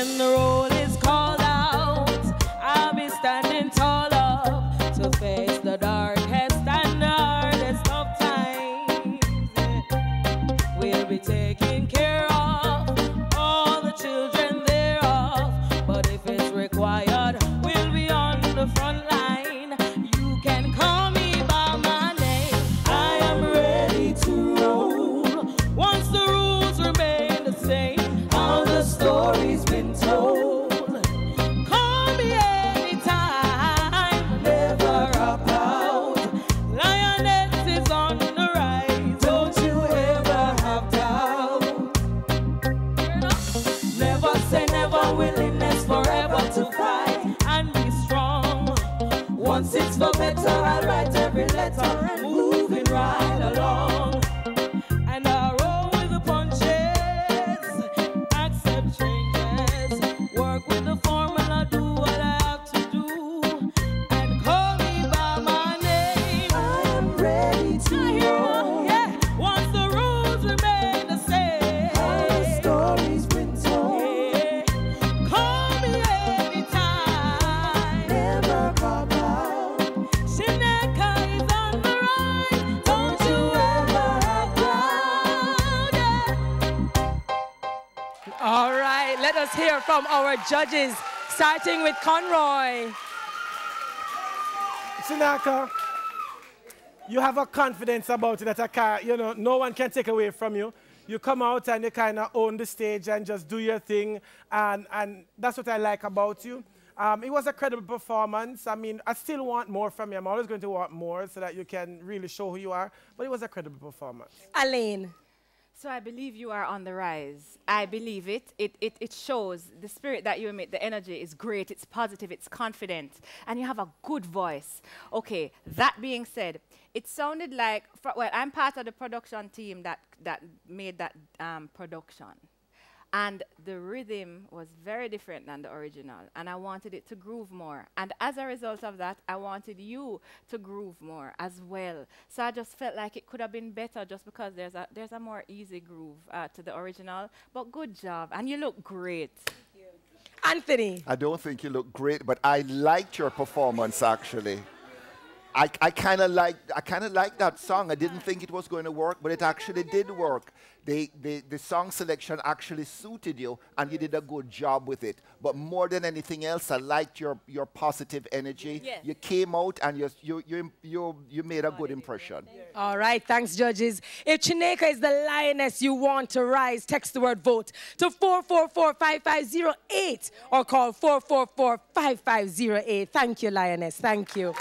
when the roll is called out, I'll be standing tall up to face the darkest and hardest of times. We'll be taking care of all the children thereof, but if it's required, we'll be on the front line. You can call me by my name. I am ready to roll once the rules remain the same. All the stories been told. Call me anytime, never about. Lioness is on the rise, don't you ever have doubt. Never say never, willingness forever to fight and be strong. Once it's for better, I'll write every letter and moving right along. And I roll with the punches, accept changes, work with the formula, do what I have to do, and call me by my name. I am ready to roll. Yeah, once the rules remain the same. All the stories been told. Yeah. Call me anytime, never cop out. Chinaka is on the rise, don't you ever have doubt. Yeah. All right, let us hear from our judges, starting with Conroy. Chinaka, you have a confidence about it that I can't, you know, no one can take away from you. You come out and you kind of own the stage and just do your thing, and that's what I like about you. It was a credible performance. I mean, I still want more from you. I'm always going to want more so that you can really show who you are, but it was a credible performance. Alaine. So I believe you are on the rise. I believe it. It shows the spirit that you emit, the energy is great, it's positive, it's confident, and you have a good voice. Okay, that being said, it sounded like, well, I'm part of the production team that made that production. And the rhythm was very different than the original, and I wanted it to groove more. And as a result of that, I wanted you to groove more as well. So I just felt like it could have been better just because there's a more easy groove to the original. But good job, and you look great. Thank you. Anthony. I don't think you look great, but I liked your performance actually. I kind of liked that song. I didn't think it was going to work, but it actually did work. The song selection actually suited you, and you did a good job with it. But more than anything else, I liked your positive energy. Yes. You came out and you made a good impression. All right, thanks, judges. If Chinaka is the lioness you want to rise, text the word VOTE to 444-5508 or call 444-5508. Thank you, lioness. Thank you.